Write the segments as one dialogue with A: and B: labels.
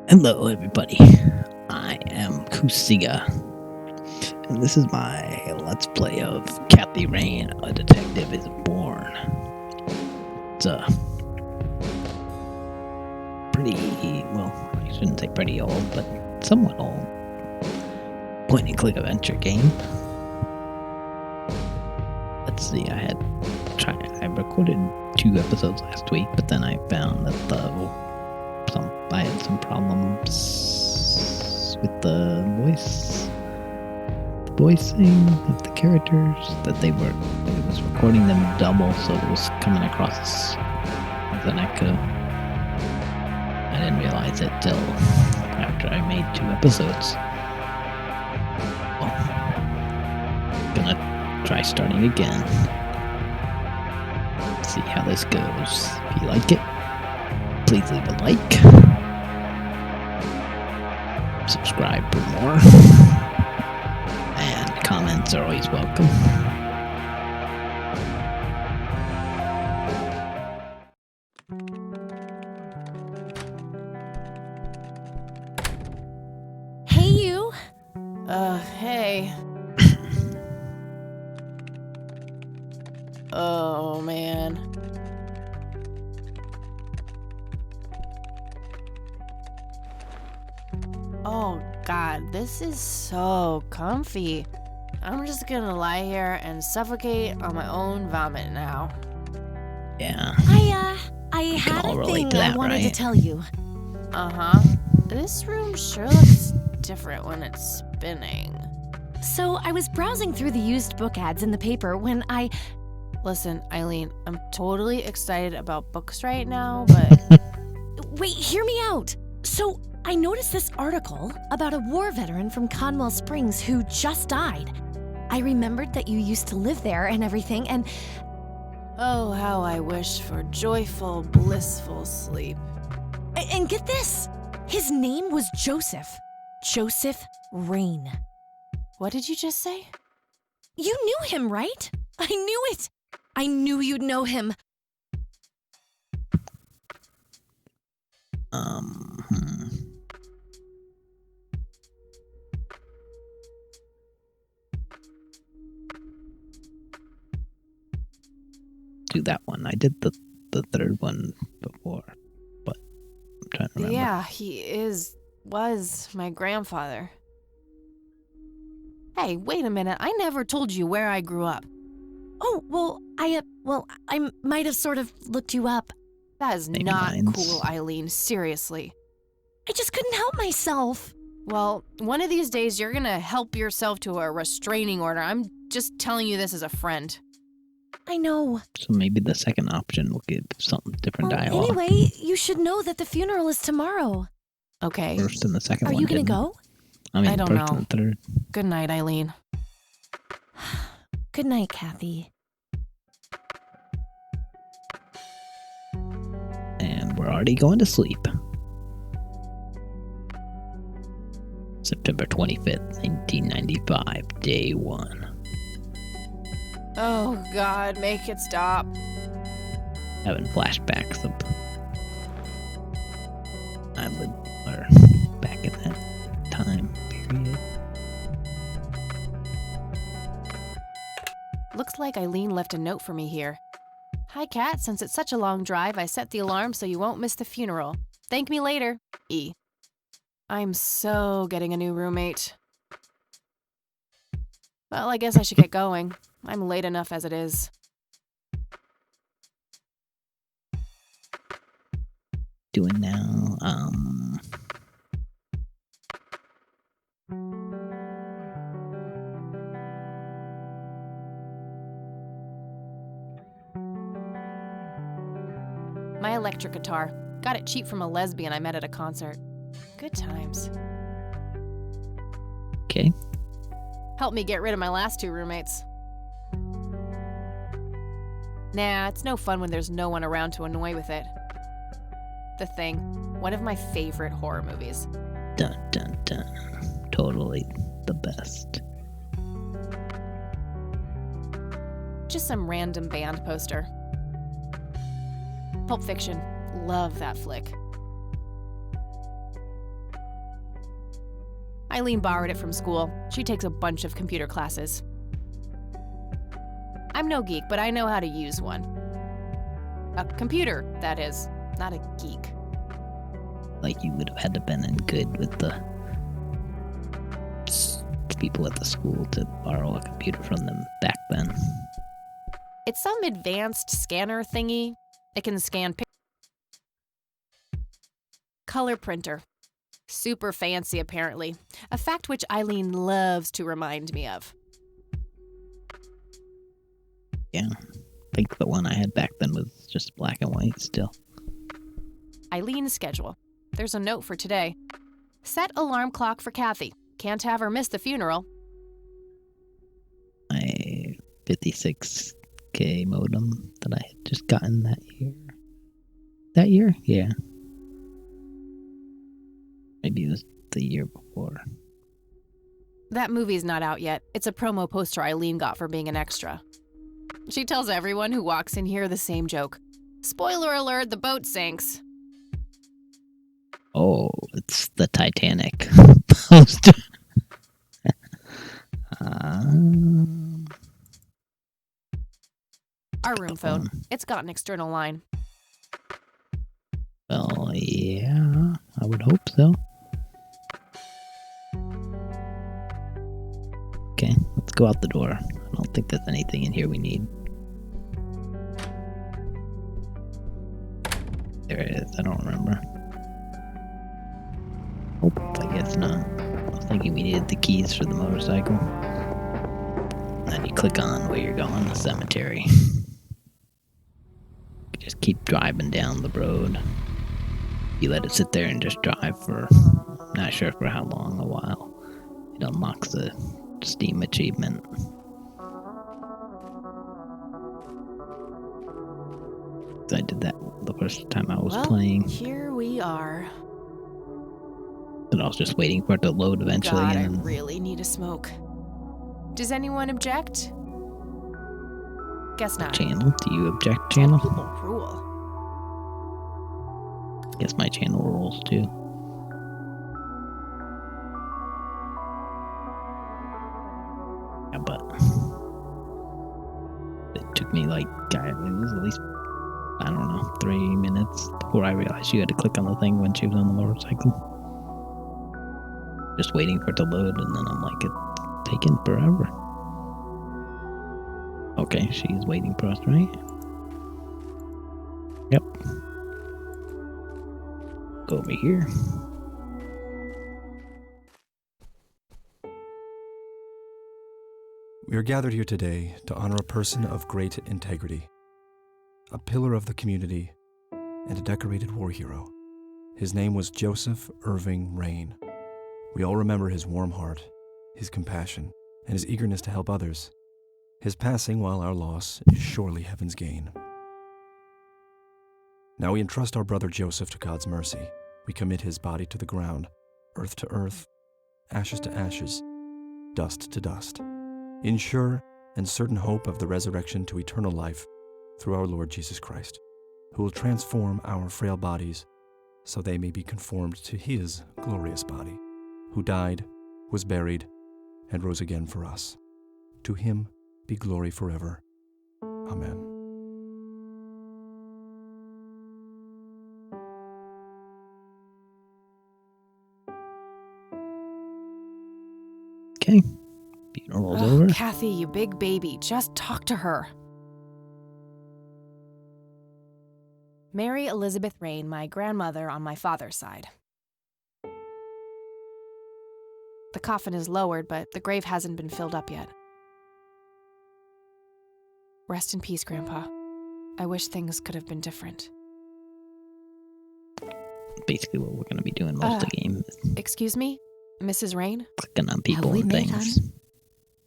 A: Hello, everybody. I am Kusiga, and this is my Let's Play of Kathy Rain, A Detective is Born. It's a pretty, well, I shouldn't say pretty old, but somewhat old point-and-click adventure game. Let's see, I recorded 2 episodes last week, but then I found that I had some problems with the voicing of the characters, that it was recording them double, so it was coming across as an echo. I didn't realize it till after I made 2 episodes. Well, gonna try starting again. See how this goes. If you like it, please leave a like. Subscribe for more. And comments are always welcome.
B: Hey, you.
C: Hey. Oh, man. Oh, God, this is so comfy. I'm just gonna lie here and suffocate on my own vomit now.
A: Yeah.
B: I had
A: all
B: a
A: relate
B: thing
A: to that,
B: I wanted to
A: right?
B: tell you.
C: Uh-huh. This room sure looks different when it's spinning.
B: So I was browsing through the used book ads in the paper when
C: Listen, Eileen, I'm totally excited about books right now, but...
B: Wait, hear me out. So I noticed this article about a war veteran from Conwell Springs who just died. I remembered that you used to live there and everything, and
C: Oh, how I wish for joyful, blissful sleep.
B: and get this. His name was Joseph. Joseph Rain.
C: What did you just say?
B: You knew him, right? I knew it. I knew you'd know him.
A: Do that one. I did the third one before, but I'm trying to remember.
C: Yeah, he was my grandfather. Hey, wait a minute. I never told you where I grew up.
B: Oh, well, I might have sort of looked you up.
C: That is
A: Maybe
C: not
A: mine's-
C: cool, Eileen. Seriously.
B: I just couldn't help myself.
C: Well, one of these days you're gonna help yourself to a restraining order. I'm just telling you this as a friend.
B: I know.
A: So maybe the second option will give something different
B: Well,
A: dialogue.
B: anyway, you should know that the funeral is tomorrow.
C: Okay.
A: First and the second
B: Are
A: one.
B: you gonna
A: didn't it?
B: go?
A: I mean,
C: I don't
A: first
C: know.
A: and the third.
C: Good night, Eileen.
B: Good night, Kathy.
A: And we're already going to sleep. September 25th, 1995, day 1.
C: Oh, God, make it stop.
A: Having flashbacks of I lived or back in that time period.
C: Looks like Eileen left a note for me here. Hi, Kat. Since it's such a long drive, I set the alarm so you won't miss the funeral. Thank me later. E. I'm so getting a new roommate. Well, I guess I should get going. I'm late enough as it is.
A: Doing now,
C: My electric guitar. Got it cheap from a lesbian I met at a concert. Good times.
A: okay.
C: Helped me get rid of my last 2 roommates. Nah, it's no fun when there's no one around to annoy with it. The Thing. One of my favorite horror movies.
A: Dun dun dun. Totally the best.
C: Just some random band poster. Pulp Fiction. Love that flick. Eileen borrowed it from school. She takes a bunch of computer classes. I'm no geek, but I know how to use one. A computer, that is, not a geek.
A: Like you would have had to been in good with the people at the school to borrow a computer from them back then.
C: It's some advanced scanner thingy. It can scan color printer. Super fancy, apparently. A fact which Eileen loves to remind me of.
A: Yeah, I think the one I had back then was just black and white still.
C: Eileen's schedule. There's a note for today. Set alarm clock for Kathy. Can't have her miss the funeral.
A: My 56K modem that I had just gotten that year. That year? Yeah. Maybe it was the year before.
C: That movie's not out yet. It's a promo poster Eileen got for being an extra. She tells everyone who walks in here the same joke. Spoiler alert, the boat sinks.
A: Oh, it's the Titanic poster.
C: Our room phone. It's got an external line.
A: Well, yeah, I would hope so. Okay, let's go out the door. I don't think there's anything in here we need. There it is, I don't remember. Oh, I guess not. I was thinking we needed the keys for the motorcycle. Then you click on where you're going, the cemetery. You just keep driving down the road. You let it sit there and just drive for, not sure for how long, a while. It unlocks the Steam achievement. I did that the first time I was playing.
C: Here we are.
A: And I was just waiting for it to load eventually.
C: God,
A: and
C: I really need a smoke. Does anyone object? Guess not.
A: Channel? Do you object, channel?
C: People rule.
A: Guess my channel rules too. Yeah, but it took me like, it was at least, I don't know, 3 minutes before I realized you had to click on the thing when she was on the motorcycle. Just waiting for it to load, and then I'm like, it's taking forever. Okay, she's waiting for us, right? Yep. Go over here.
D: We are gathered here today to honor a person of great integrity, a pillar of the community, and a decorated war hero. His name was Joseph Irving Rain. We all remember his warm heart, his compassion, and his eagerness to help others. His passing, while our loss, is surely heaven's gain. Now we entrust our brother Joseph to God's mercy. We commit his body to the ground, earth to earth, ashes to ashes, dust to dust, in sure and certain hope of the resurrection to eternal life through our Lord Jesus Christ, who will transform our frail bodies so they may be conformed to his glorious body, who died, was buried, and rose again for us. To him be glory forever. Amen.
A: Okay. Funeral's over.
C: Kathy, you big baby, just talk to her. Mary Elizabeth Rain, my grandmother on my father's side. The coffin is lowered, but the grave hasn't been filled up yet. Rest in peace, Grandpa. I wish things could have been different.
A: Basically what we're going to be doing most of the game is
C: Excuse me? Mrs. Rain?
A: clicking on people
E: Have we
A: and
E: met,
A: things.
E: hon?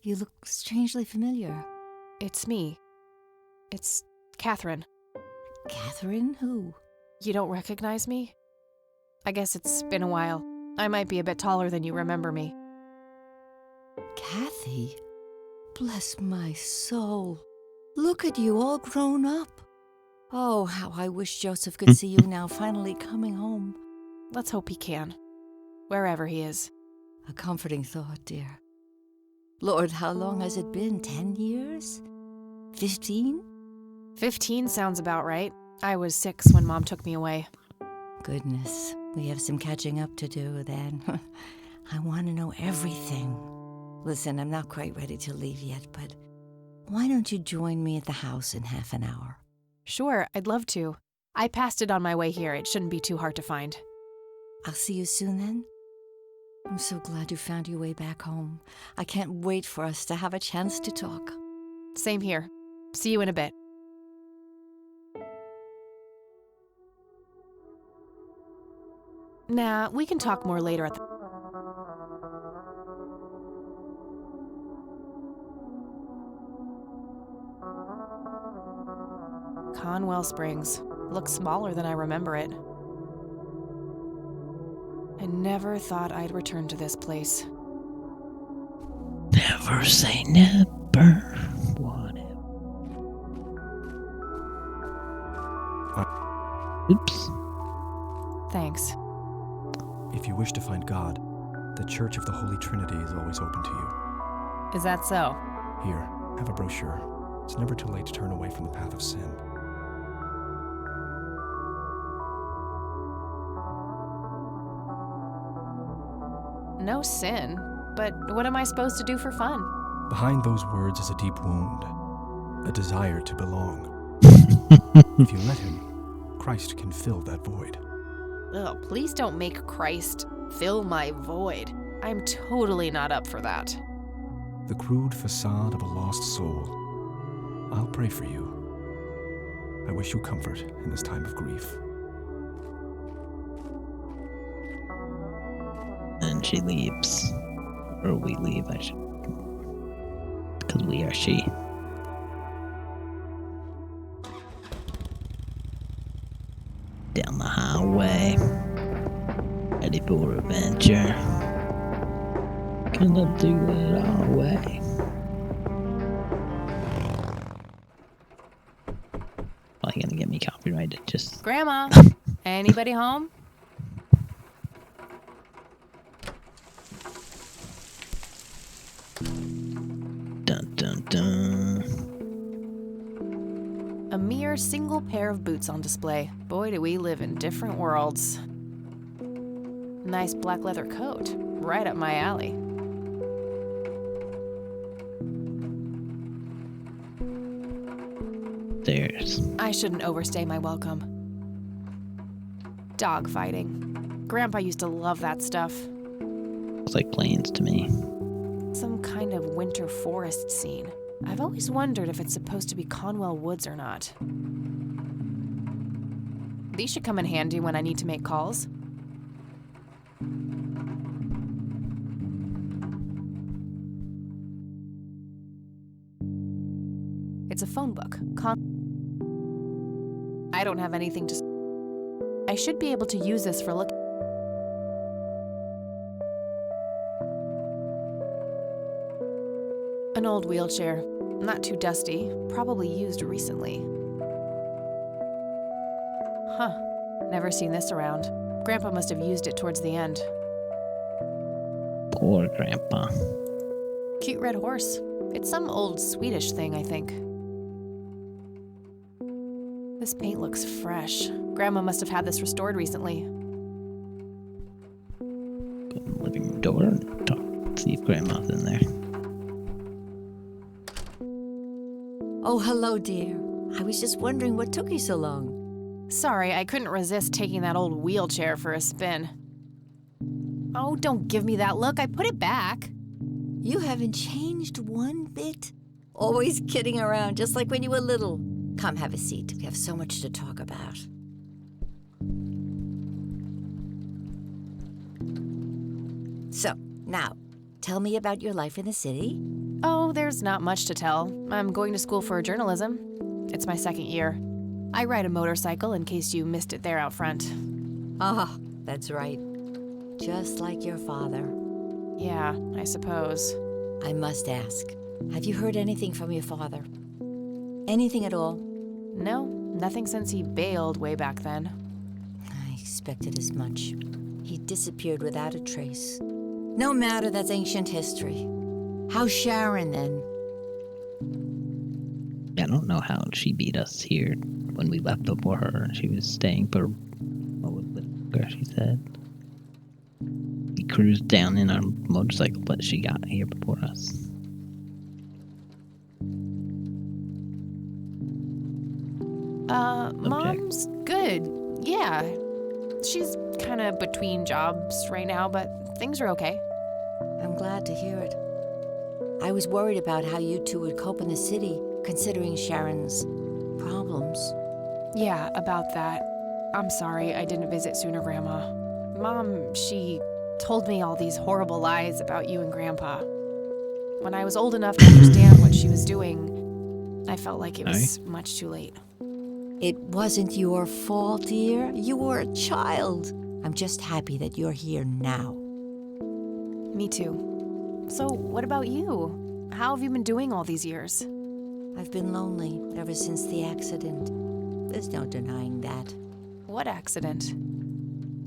E: You look strangely familiar.
C: It's me. It's Catherine.
E: Catherine, who?
C: You don't recognize me? I guess it's been a while. I might be a bit taller than you remember me.
E: Kathy? Bless my soul. Look at you, all grown up. Oh, how I wish Joseph could see you now, finally coming home.
C: Let's hope he can. Wherever he is.
E: A comforting thought, dear. Lord, how long has it been? 10 years? 15?
C: 15 sounds about right. I was 6 when Mom took me away.
E: Goodness, we have some catching up to do then. I want to know everything. Listen, I'm not quite ready to leave yet, but why don't you join me at the house in half an hour?
C: Sure, I'd love to. I passed it on my way here. It shouldn't be too hard to find.
E: I'll see you soon then. I'm so glad you found your way back home. I can't wait for us to have a chance to talk.
C: Same here. See you in a bit. Nah, we can talk more later at the... Conwell Springs. Looks smaller than I remember it. I never thought I'd return to this place.
A: Never say never. Whatever. Oops.
C: Thanks.
D: If you wish to find God, the Church of the Holy Trinity is always open to you.
C: Is that so?
D: Here, have a brochure. It's never too late to turn away from the path of sin.
C: No sin. But what am I supposed to do for fun?
D: Behind those words is a deep wound, a desire to belong. If you let him, Christ can fill that void.
C: Ugh, please don't make Christ fill my void. I'm totally not up for that.
D: The crude facade of a lost soul. I'll pray for you. I wish you comfort in this time of grief.
A: And she leaves. Or we leave, I should. Because we are she. Down the highway. Ready for adventure. Gonna do it our way. Probably gonna get me copyrighted, just...
C: Grandma, anybody home?
A: Dun dun dun.
C: A mere single pair of boots on display. Boy, do we live in different worlds. Nice black leather coat. Right up my alley.
A: There's...
C: I shouldn't overstay my welcome. Dog fighting. Grandpa used to love that stuff.
A: looks like plains to me.
C: Some kind of winter forest scene. I've always wondered if it's supposed to be Conwell Woods or not. These should come in handy when I need to make calls. It's a phone book. I don't have anything to... I should be able to use this for looking... An old wheelchair. Not too dusty. Probably used recently. Huh. Never seen this around. Grandpa must have used it towards the end.
A: Poor Grandpa.
C: Cute red horse. It's some old Swedish thing, I think. This paint looks fresh. Grandma must have had this restored recently.
A: Go in the living room door and talk. See if Grandma's in there.
E: Oh, hello, dear. I was just wondering what took you so long.
C: Sorry, I couldn't resist taking that old wheelchair for a spin. Oh, don't give me that look. I put it back.
E: You haven't changed one bit. Always kidding around, just like when you were little. Come, have a seat. We have so much to talk about. So, now, tell me about your life in the city.
C: Oh, there's not much to tell. I'm going to school for journalism. It's my second year. I ride a motorcycle in case you missed it there out front.
E: Ah, that's right. Just like your father.
C: Yeah, I suppose.
E: I must ask, have you heard anything from your father? Anything at all?
C: No, nothing since he bailed way back then.
E: I expected as much. He disappeared without a trace. No matter, that's ancient history. How's Sharon then?
A: I don't know how she beat us here when we left before her. She was staying for where she said. We cruised down in our motorcycle, but she got here before us.
C: Mom's good. Yeah. She's kind of between jobs right now, but things are okay.
E: I'm glad to hear it. I was worried about how you two would cope in the city, considering Sharon's problems.
C: Yeah, about that. I'm sorry I didn't visit sooner, Grandma. Mom, she told me all these horrible lies about you and Grandpa. When I was old enough to understand what she was doing, I felt like it was much too late.
E: It wasn't your fault, dear. You were a child. I'm just happy that you're here now.
C: Me too. So, what about you? How have you been doing all these years?
E: I've been lonely ever since the accident. There's no denying that.
C: What accident?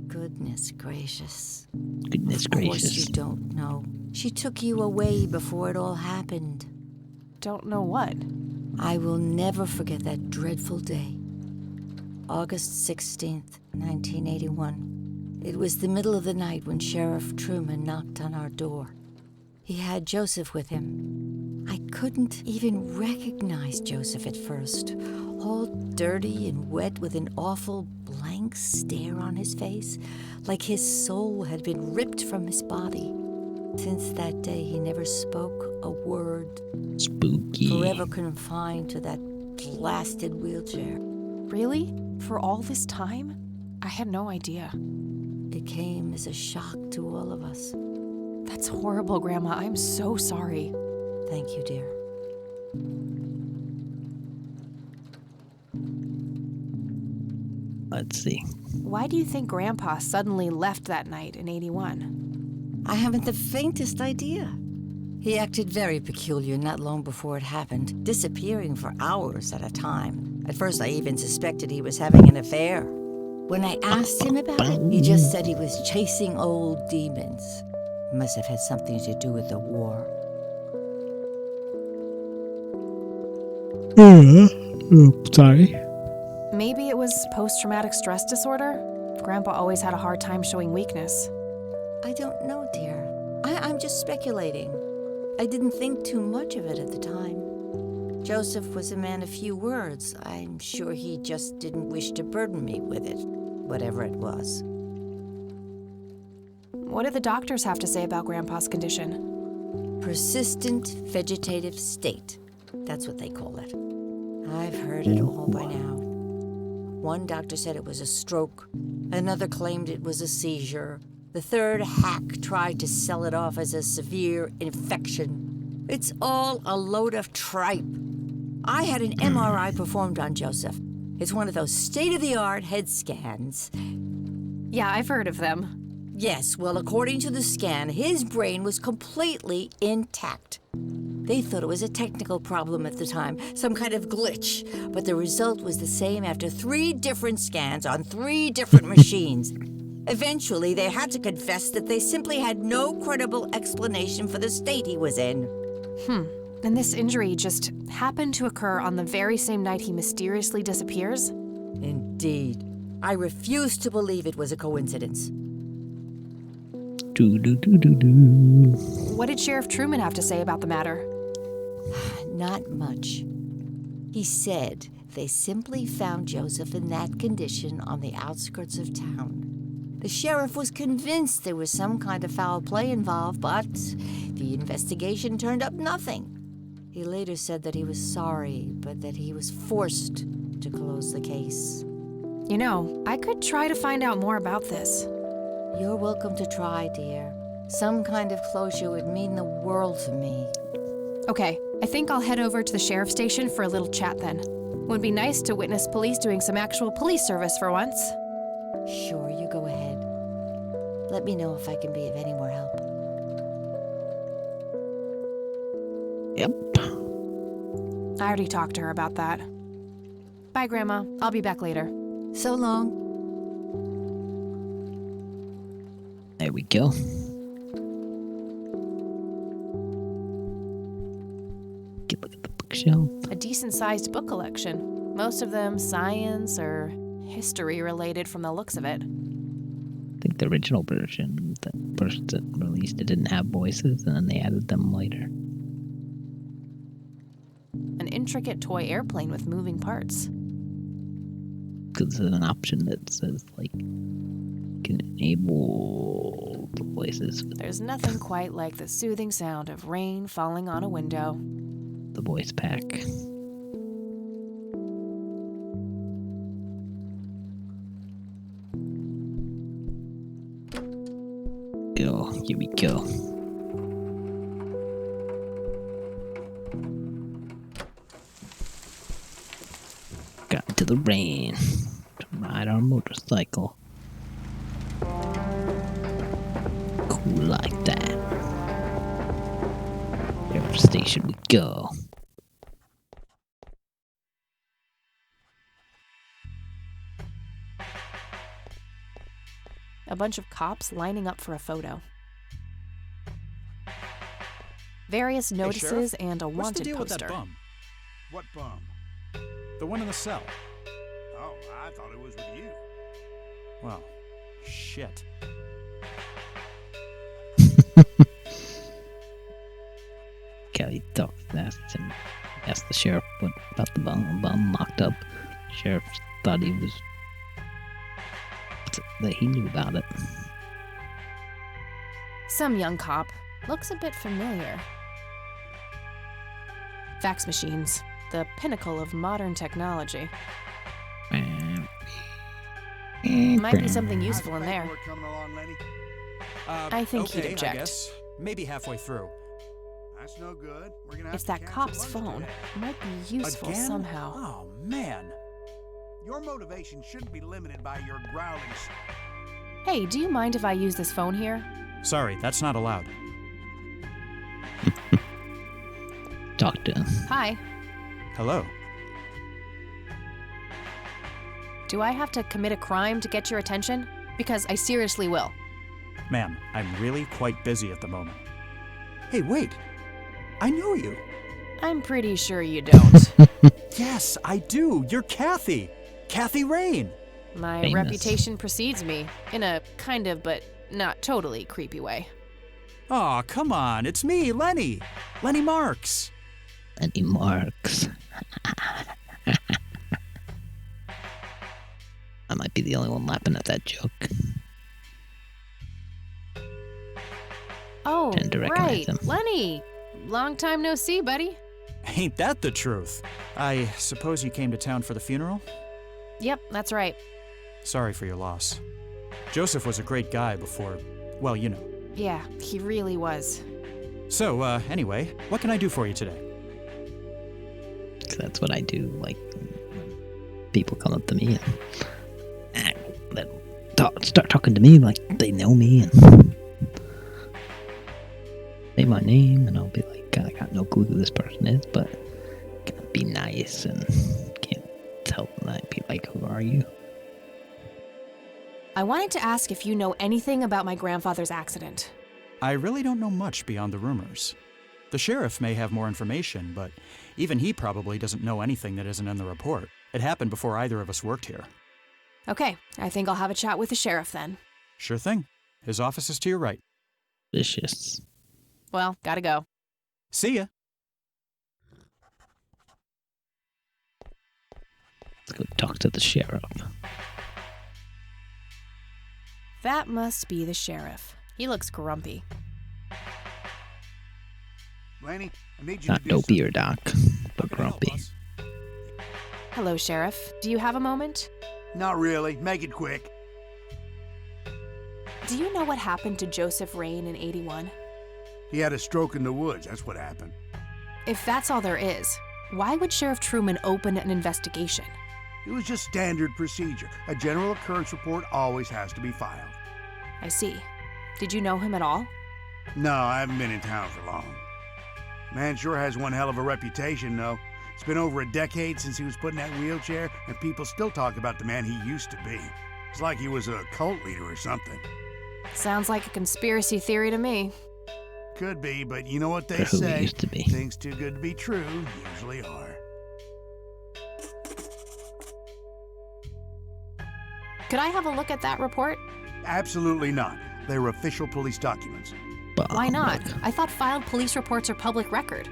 E: Goodness gracious.
A: Goodness
E: Of course
A: gracious.
E: you don't know. She took you away before it all happened.
C: Don't know what.
E: I will never forget that dreadful day. August 16th, 1981. It was the middle of the night when Sheriff Truman knocked on our door. He had Joseph with him. I couldn't even recognize Joseph at first, all dirty and wet with an awful blank stare on his face, like his soul had been ripped from his body. Since that day, he never spoke a word.
A: Spooky.
E: Forever confined to that blasted wheelchair.
C: Really? For all this time? I had no idea.
E: It came as a shock to all of us.
C: That's horrible, Grandma. I'm so sorry.
E: Thank you, dear.
A: Let's see.
C: Why do you think Grandpa suddenly left that night in 81?
E: I haven't the faintest idea. He acted very peculiar not long before it happened, disappearing for hours at a time. At first, I even suspected he was having an affair. When I asked him about it, he just said he was chasing old demons. It must have had something to do with the war.
A: Sorry.
C: Maybe it was post-traumatic stress disorder? Grandpa always had a hard time showing weakness.
E: I don't know, dear. I'm just speculating. I didn't think too much of it at the time. Joseph was a man of few words. I'm sure he just didn't wish to burden me with it, whatever it was.
C: What did the doctors have to say about Grandpa's condition?
E: Persistent vegetative state. That's what they call it. I've heard it all by now. One doctor said it was a stroke. Another claimed it was a seizure. The third hack tried to sell it off as a severe infection. It's all a load of tripe. I had an MRI performed on Joseph. It's one of those state-of-the-art head scans.
C: Yeah, I've heard of them.
E: Yes, well, according to the scan, his brain was completely intact. They thought it was a technical problem at the time, some kind of glitch, but the result was the same after 3 different scans on 3 different machines. Eventually, they had to confess that they simply had no credible explanation for the state he was in.
C: And this injury just happened to occur on the very same night he mysteriously disappears?
E: Indeed. I refuse to believe it was a coincidence.
C: What did Sheriff Truman have to say about the matter?
E: Not much. He said they simply found Joseph in that condition on the outskirts of town. The sheriff was convinced there was some kind of foul play involved, but the investigation turned up nothing. He later said that he was sorry, but that he was forced to close the case.
C: You know, I could try to find out more about this.
E: You're welcome to try, dear. Some kind of closure would mean the world to me.
C: Okay, I think I'll head over to the sheriff's station for a little chat then. Would be nice to witness police doing some actual police service for once.
E: Sure, you go ahead. Let me know if I can be of any more help.
A: Yep.
C: I already talked to her about that. Bye, Grandma. I'll be back later.
E: So long.
A: There we go. bookshelf.
C: A decent-sized book collection. Most of them science or history related from the looks of it.
A: I think the original version, the person that released it, didn't have voices, and then they added them later.
C: An intricate toy airplane with moving parts.
A: Because there's an option that says, like, can enable the voices with
C: There's nothing quite like the soothing sound of rain falling on a window.
A: the voice pack. Go, here we go. Got into the rain to ride our motorcycle. Cool like that. Every station we go.
C: A bunch of cops lining up for a photo. Various notices and a
F: What's the
C: wanted
F: deal with
C: poster.
F: that bum?
G: What bum?
F: The one in the cell.
G: Oh, I thought it was with you.
F: Well, shit.
A: Kelly asked the sheriff what about the bum locked up. Sheriff thought he was that he knew about it.
C: Some young cop. Looks a bit familiar. Fax machines. The pinnacle of modern technology. Might be something useful in there.
G: Paperwork coming along, Lenny?
C: I think he'd
F: okay,
C: object.
F: I guess. Maybe halfway through.
G: That's no good. We're gonna have
C: It's
G: to
C: that
G: cancel
C: cop's
G: lunch
C: phone.
G: today.
C: Might be useful
F: Again?
C: somehow.
F: Oh, man.
G: Your motivation shouldn't be limited by your growlings.
C: Hey, do you mind if I use this phone here?
F: Sorry, that's not allowed.
A: Talk to him.
C: Hi.
F: Hello.
C: Do I have to commit a crime to get your attention? Because I seriously will.
F: Ma'am, I'm really quite busy at the moment. Hey, wait. I know you.
C: I'm pretty sure you don't.
F: Yes, I do. You're Kathy. Kathy Rain.
C: My
A: Famous.
C: reputation precedes me, in a kind of but not totally creepy way.
F: Aw, come on. It's me, Lenny. Lenny Marks.
A: And he marks. I might be the only one laughing at that joke.
C: Oh,
A: Tend to recognize
C: right.
A: him.
C: Lenny. Long time no see, buddy.
F: Ain't that the truth? I suppose you came to town for the funeral?
C: Yep, that's right.
F: Sorry for your loss. Joseph was a great guy before, well, you know.
C: Yeah, he really was.
F: So, anyway, what can I do for you today?
A: 'Cause that's what I do. Like, when people come up to me and start talking to me like they know me and say my name, and I'll be like, I got no clue who this person is, but gotta be nice and can't tell them. I'd be like, who are you?
C: I wanted to ask if you know anything about my grandfather's accident.
F: I really don't know much beyond the rumors. The sheriff may have more information, but even he probably doesn't know anything that isn't in the report. It happened before either of us worked here.
C: Okay, I think I'll have a chat with the sheriff then.
F: Sure thing. His office is to your right.
A: Vicious.
C: Well, gotta go.
F: See ya.
A: Let's go talk to the sheriff.
C: That must be the sheriff. He looks grumpy.
G: Lenny, I need you
A: Not
G: to do
A: dopey or doc, but
F: How can I help,
A: grumpy.
F: boss?
C: Hello, Sheriff. Do you have a moment?
G: something. Not really. Make it quick.
C: Do you know what happened to Joseph Rain in 81?
G: He had a stroke in the woods. That's what happened.
C: If that's all there is, why would Sheriff Truman open an investigation?
G: It was just standard procedure. A general occurrence report always has to be filed.
C: I see. Did you know him at all?
G: No, I haven't been in town for long. Man sure has one hell of a reputation, though. It's been over a decade since he was put in that wheelchair, and people still talk about the man he used to be. It's like he was a cult leader or something.
C: Sounds like a conspiracy theory to me.
G: could be, but you know what they
A: For who he
G: say.
A: used to be.
G: Things too good to be true usually are.
C: Could I have a look at that report?
G: Absolutely not. They're official police documents.
A: But,
C: Why not?
A: like,
C: I thought filed police reports are public record.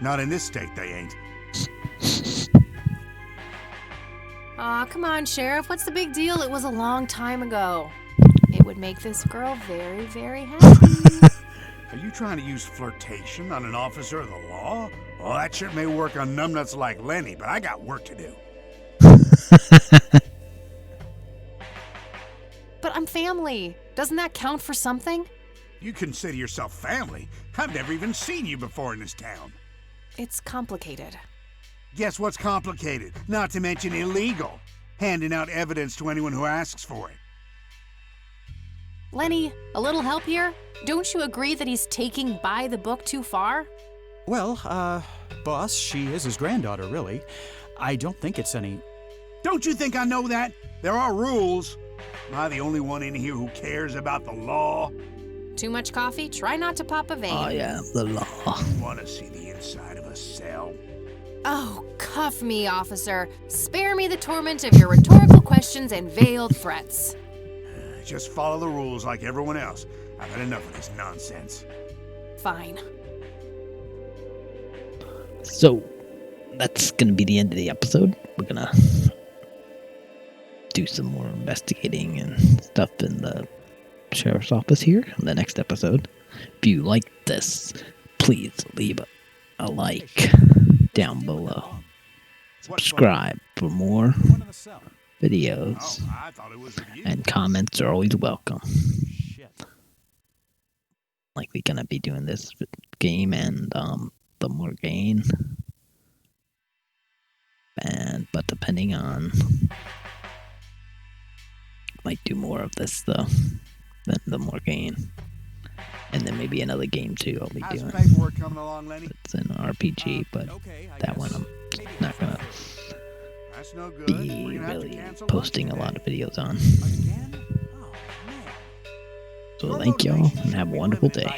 G: Not in this state, they ain't.
C: Aw, come on, Sheriff. What's the big deal? It was a long time ago. It would make this girl very, very happy.
G: Are you trying to use flirtation on an officer of the law? Well, that shit may work on numbnuts like Lenny, but I got work to do.
C: But I'm family. Doesn't that count for something?
G: You consider yourself family? I've never even seen you before in this town.
C: It's complicated.
G: Guess what's complicated? Not to mention illegal. Handing out evidence to anyone who asks for it.
C: Lenny, a little help here? Don't you agree that he's taking by the book too far?
F: Well, boss, she is his granddaughter, really. I don't think it's any...
G: Don't you think I know that? There are rules. Am I the only one in here who cares about the law?
C: Too much coffee? Try not to pop a vein.
A: I am the law.
G: Want to see the inside of a cell?
C: Oh, cuff me, officer. Spare me the torment of your rhetorical questions and veiled threats.
G: Just follow the rules like everyone else. I've had enough of this nonsense.
C: Fine.
A: So, that's gonna be the end of the episode. We're gonna do some more investigating and stuff in the sheriff's office here in the next episode. If you like this, please leave a like down below. Subscribe for more videos,
G: Oh, I thought it was with you.
A: and comments are always welcome.
F: Shit.
A: Likely gonna be doing this game and the Morgaine. But depending on, might do more of this though than the Morgaine, and then maybe another game too. I'll be
G: How's
A: doing.
G: the paperwork coming along, Lenny?
A: It's an RPG, but
F: Okay, I
A: that
F: guess
A: one I'm
F: maybe
A: not gonna
G: That's no good.
A: be
G: We're gonna have to
A: really
G: cancel
A: posting a
G: lunch
A: lot of videos on.
F: again? Oh, man.
A: So thank y'all and have a wonderful day.